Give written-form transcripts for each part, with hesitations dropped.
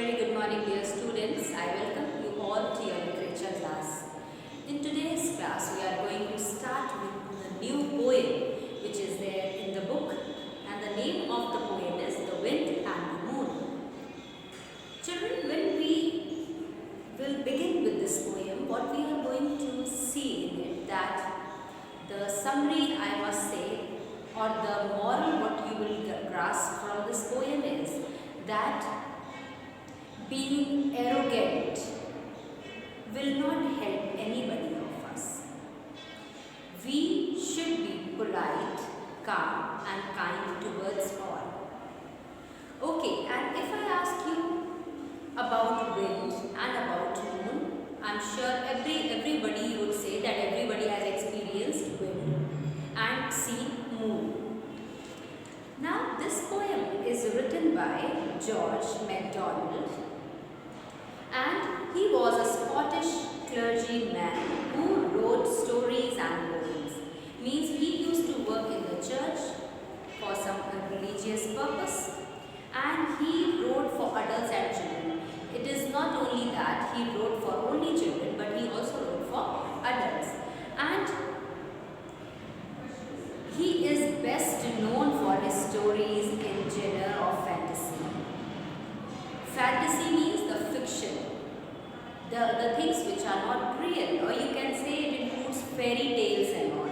Very good morning, dear students. I welcome you all to your literature class. In today's class, we are going to start with the new poem which is there in the book, and the name of the poem is The Wind and the Moon. Children, when we will begin with this poem, what we are going to see in it, that the summary, I must say, or the moral what you will grasp from this poem is that being arrogant will not help anybody of us. We should be polite, calm and kind towards all. Okay, and if I ask you about wind and about moon, I'm sure everybody would say that everybody has experienced wind and seen moon. Now this poem is written by George MacDonald, and he was a Scottish clergyman who wrote stories and poems. Means he used to work in the church for some religious purpose, and he wrote for adults and children. It is not only that he wrote for only children, but he also wrote for adults. And he is best known for his stories in genre of fantasy. Fantasy means the fiction, the things which are not real, or you can say it includes fairy tales and all.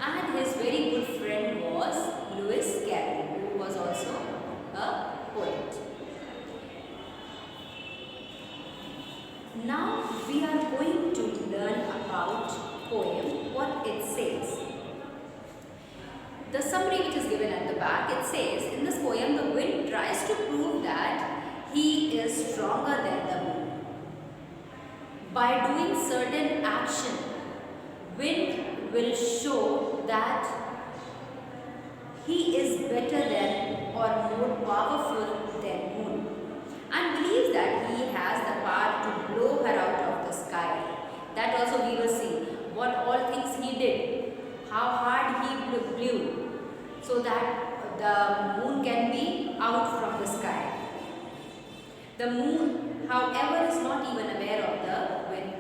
And his very good friend was Lewis Carroll, who was also a poet. Now we are going to learn about poem, what it says. The summary which is given at the back, it says, in this poem, the wind tries to prove that he is stronger than the moon. By doing certain action, wind will show that he is better than or more powerful than moon, and believes that he has the power to blow her out of the sky. That also we will see what all things he did, how hard he blew, so that the moon can be out from the sky. The moon, however, is not even aware of the wind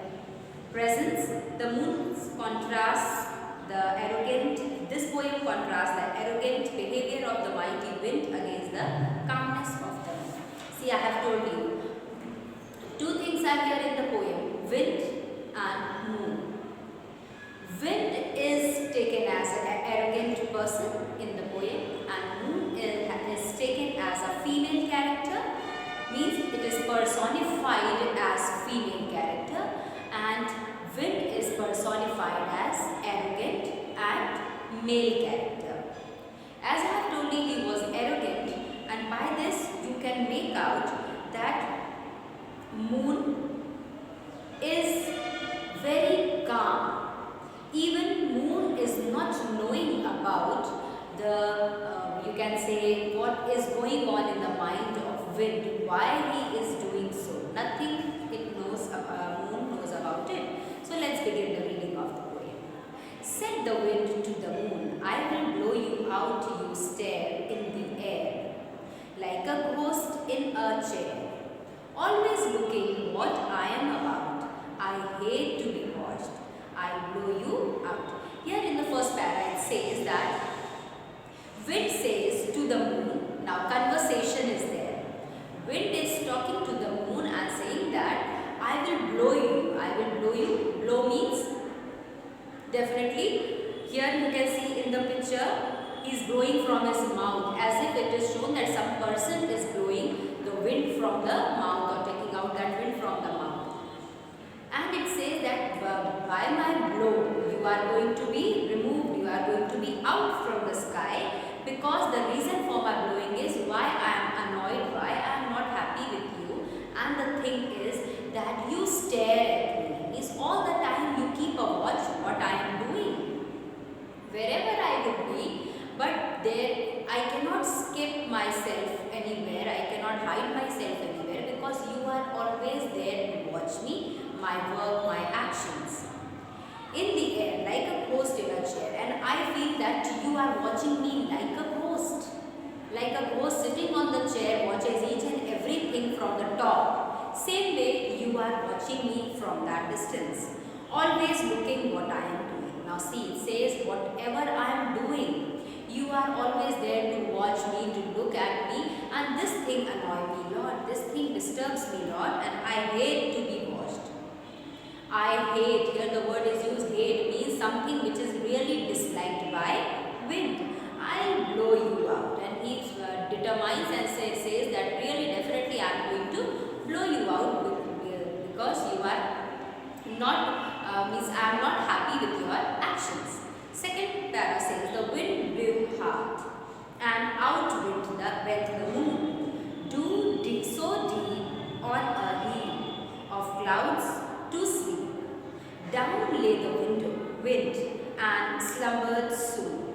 presence. The moon contrasts the arrogant, this poem contrasts the arrogant behavior of the mighty wind against the calmness of the moon. See, I have told you, two things are here in the poem, wind and moon. Wind is taken as an arrogant person in the poem, and moon is taken as a female character, means it is personified as female character, and wind is personified as arrogant and male character. As I have told you, he was arrogant, and by this you can make out that moon is very calm. Even moon is not knowing about the, you can say, what is going on in the mind of wind, why he is doing so. Nothing it knows about, moon knows about it. So let's begin the reading of the poem. Said the wind to the moon, I will blow you out, you stare in the air, like a ghost in a chair, always looking what I am about. I hate to be watched. I blow you out. Here in the first para it says that wind says to the moon, now conversation is there. Wind is talking to the moon and saying that I will blow you. I will blow you. Blow means definitely, here you can see in the picture, he is blowing from his mouth, as if it is shown that some person is blowing the wind from the mouth, or taking out that wind from the mouth. And it says that by my blow you are going to be removed, you are going to be out from the sky, because the reason for my blowing is why I am annoyed, why I am not happy with you, and the thing is that you stare at me, is all the time you keep a watch what I am doing, wherever I would be, but there I cannot skip myself anywhere, I cannot hide myself anywhere, because you are always there to watch me, my work, my actions. In the air, like a ghost in a chair, and I feel that you are watching me like a ghost sitting on the chair, watches each and everything thing from the top. Same way you are watching me from that distance, always looking what I am doing. Now see, it says whatever I am doing, you are always there to watch me, to look at me, and this thing annoys me, Lord. This thing disturbs me, Lord, and I hate to be watched. I hate, here the word is used, hate means something which is really disliked by wind. I'll blow you out, and he determines and says that really definitely I am going to blow you out because you are not, means I am not happy with your actions. Second para says, the wind blew hard and out went the moon, so deep on a heap of clouds to sleep. Down lay the wind and slumbered soon,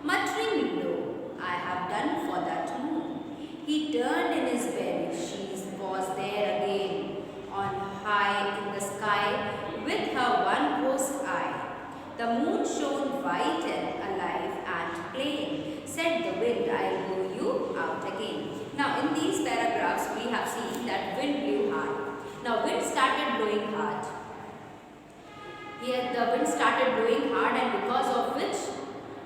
muttering low, I have done for that moon. He turned in his bed, she was there again, on high in the sky, with her one ghost eye. The moon shone white and alive and plain. Said the wind, I'll blow you out again. Now in these paragraphs we have seen that wind blew hard. Now wind started blowing hard. Here the wind started blowing hard, and because of which,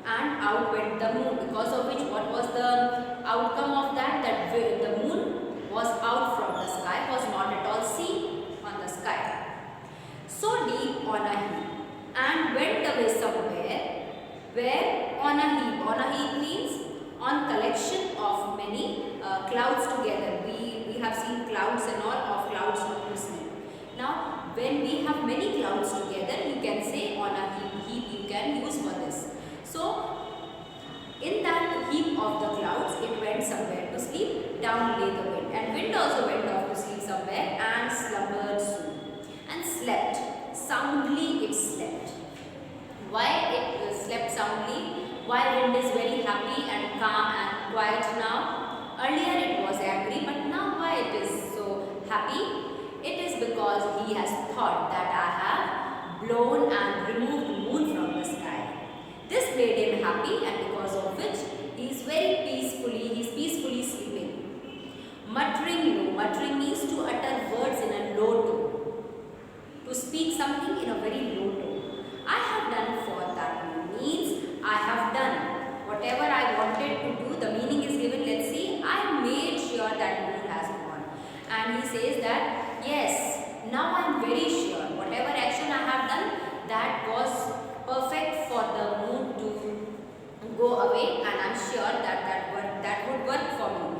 and out went the moon. Because of which, what was the outcome of that? That the moon was out from the sky, was not at all seen on the sky. So deep on a heap, and went away somewhere, where on a heap. On a heap means on collection of many clouds together. We have seen clouds and all, of clouds not listening. Now when we have many clouds together, you can say on a heap you can use for this. So in that heap of the clouds, it went somewhere to sleep. Down lay the wind, and wind also went off to sleep somewhere and slumbered soon, and slept soundly. It slept. Why it slept soundly? Why wind is very happy and calm and quiet now? Earlier it was angry, but now why it is so happy? It is because he has thought that I have blown and removed the moon from the sky. This made him happy, and because of which he is he is peacefully sleeping. Muttering low. Muttering means to utter words in a low tone. To speak something in a very low tone. I have done for that moon means I have done whatever I wanted to do. The meaning is given. Let's see. I made sure that moon has gone. And he says that yes, now I am very sure whatever action I have done, that was perfect for the moon to go away, and I am sure that would work for me.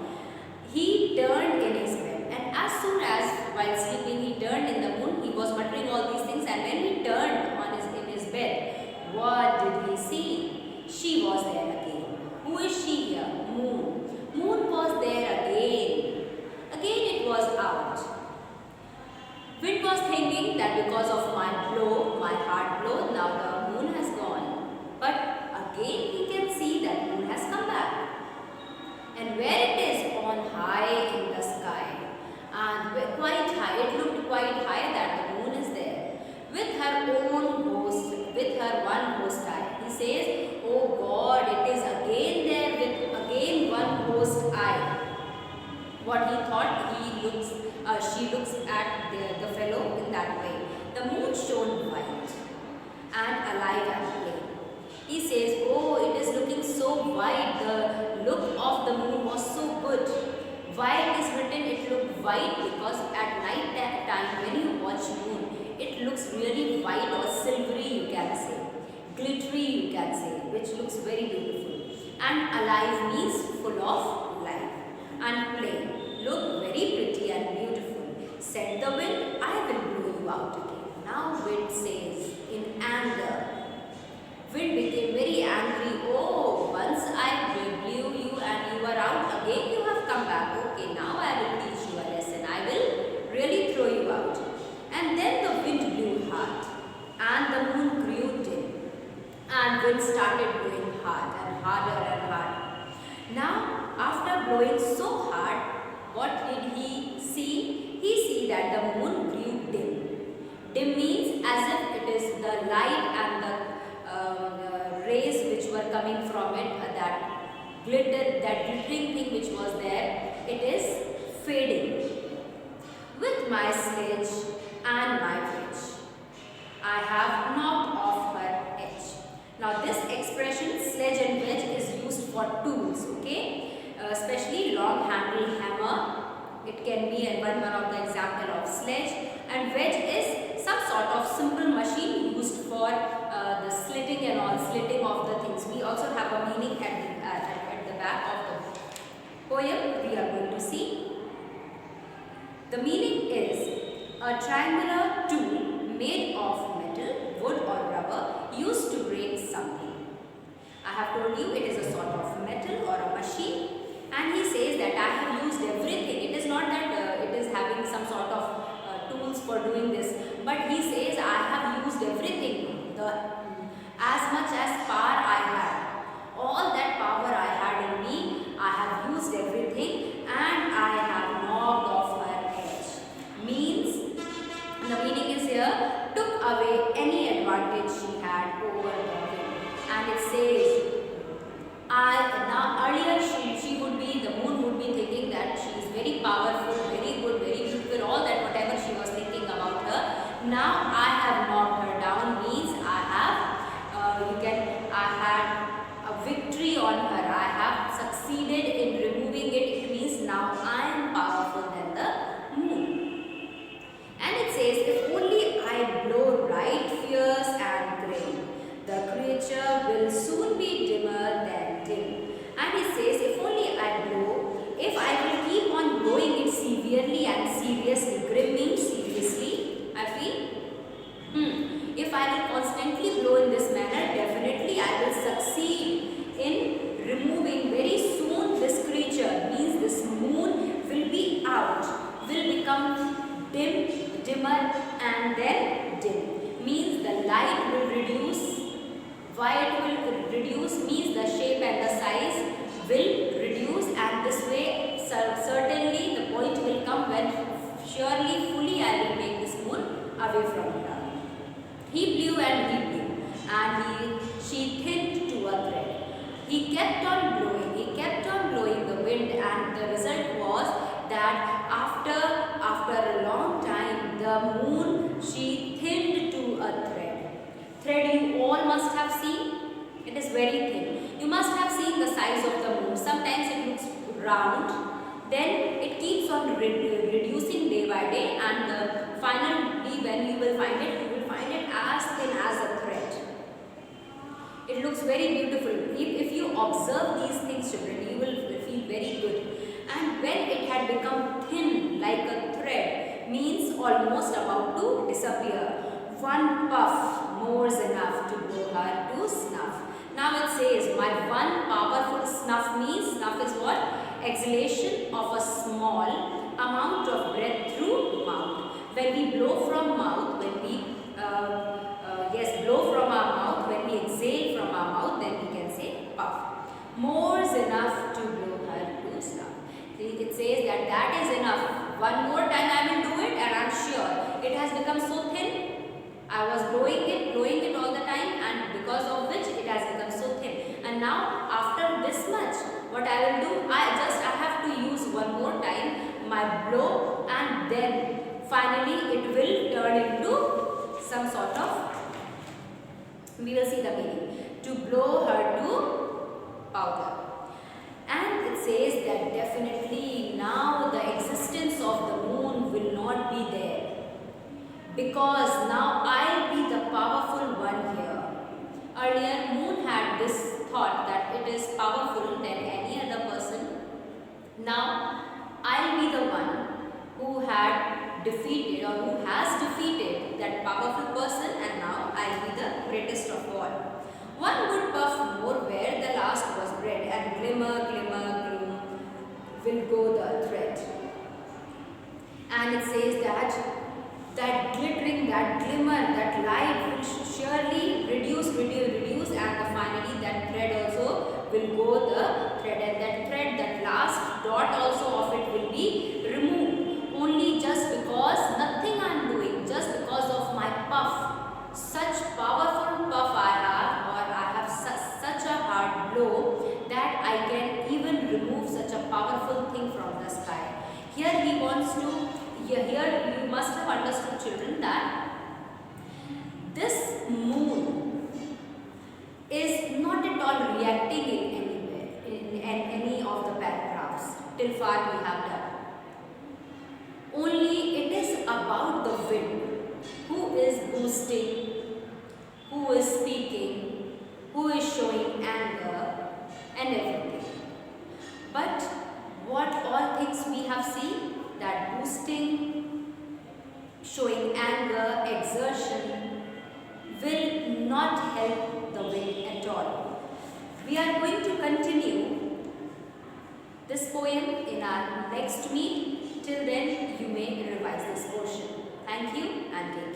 He turned in his bed, and as soon as while sleeping he turned in the moon, he was muttering all these things, and when he turned in his bed, what did he see? She was there again. Who is she here? Moon. Moon was there again. Again it was out. Wind was thinking that because of my blow, my hard blow, now the moon has gone. But again he can see that moon has come back. And where it is, on high in the sky, and quite high, it looked quite high that the moon is there, with her own ghost, with her one ghost eye. He says, oh God, it is again there with again one ghost eye. What he thought, she looks at the fellow in that way. The moon shone white and alive and plain. He says, oh, it is looking so white. The look of the moon was so good. Why it is written it looked white? Because at night time when you watch moon, it looks really white or silvery, you can say. Glittery, you can say, which looks very beautiful. And alive means full of life. And plain. Look very pretty and beautiful. Said the wind, I will blow you out again. Now wind says in anger. Wind became very angry. Oh, once I blew you and you were out, again you have come back. Okay, now I will teach you a lesson. I will really throw you out. And then the wind blew hard, and the moon grew dim, and wind started blowing hard and harder and harder. Now, after blowing so hard, what did he see? He see that the moon grew dim. Dim means as if it is the light and the rays which were coming from it, that glittering thing which was there, it is fading. sledge and my wedge. I have knocked off her edge. Now this expression sledge and wedge is used for tools, okay? Especially long handle hammer. It can be one of the example of sledge, and wedge is some sort of simple machine used for the slitting and all, slitting of the things. We also have a meaning at the back of the poem we are going to see. The meaning is a triangular tool made of metal, wood or rubber used to break something. I have told you it is a sort of metal or a machine, and he says that I have used everything. It is not that it is having some sort of tools for doing this, but he says I have used everything, as much as power I had, all that power I had in me, I have used everything and I have knocked off her edge. Means, the meaning is here, took away any advantage she had over the wind. And it says, now earlier she would be, the moon would be thinking that she is very powerful, very good, very beautiful, all that whatever she was thinking about her. Now I have knocked her down, means I have, I had a victory on her. I have succeeded in removing it. It means now I am powerful than the moon. And it says, if only I blow right, fierce and grim, the creature will soon be dimmer than dim. And it says, if only I blow, if I will keep on blowing it severely and seriously, grim means seriously, I feel. If I will constantly blow in this manner, definitely I will succeed in removing very soon this creature, means this moon will be out, will become dimmer and then dim, means the light will reduce. Why it will reduce means the shape and the size will reduce, and this way certainly the point will come when surely fully I will make this moon away from her. He blew and he blew, and she thinned to a thread. He kept on blowing the wind, and the result was that after a long time the moon, she thinned to a thread. Thread you all must have seen. It is very thin. You must have seen the size of the moon. Sometimes it looks round, then it keeps on reducing day by day, and finally when you will find it as thin as a thread. It looks very beautiful. If you observe these things, children, you will feel very good. And when it had become thin like a thread, means almost about to disappear. One puff more is enough to blow her to snuff. Now it says, my one powerful snuff means, snuff is what? Exhalation of a small amount of breath through mouth. When we blow from mouth, when we blow from our mouth, when we exhale from our mouth, then we can say puff. More is enough to blow her to snuff. It says that is enough. One more time I will do it, and I am sure it has become so thin. I was blowing it all the time, and because of which it has become so thin. And now after this much, what I will do, I have to use one more time my blow, and then finally it will turn into some sort of, we will see the meaning, to blow her to powder. And it says that definitely now the existence of the moon will not be there, because now I'll be the powerful one here. Earlier moon had this thought that it is powerful than any other person. Now I'll be the one who had defeated, or who has defeated that powerful person, and now I'll be the greatest of all. One good puff more where the last was bred, and glimmer, glimmer, gloom will go the thread. And it says that glittering, that glimmer, that light will surely reduce, and finally that thread also will go the thread, and that thread, that last dot also of it will be removed, only just because nothing I am doing, just because of my puff. Such powerful puff I have, or I have such a hard blow that I can even remove such a powerful thing from the sky. Here he wants to here you must have understood, children, that this moon is not at all reacting in anywhere in any of the paragraphs till far we have done. Only it is about the wind, who is boosting, who is speaking, who is showing anger and everything. But what all things we have seen, that boosting, showing anger, exertion will not help the wind at all. We are going to continue this poem in our next meet. Till then, you may revise this portion. Thank you and take care.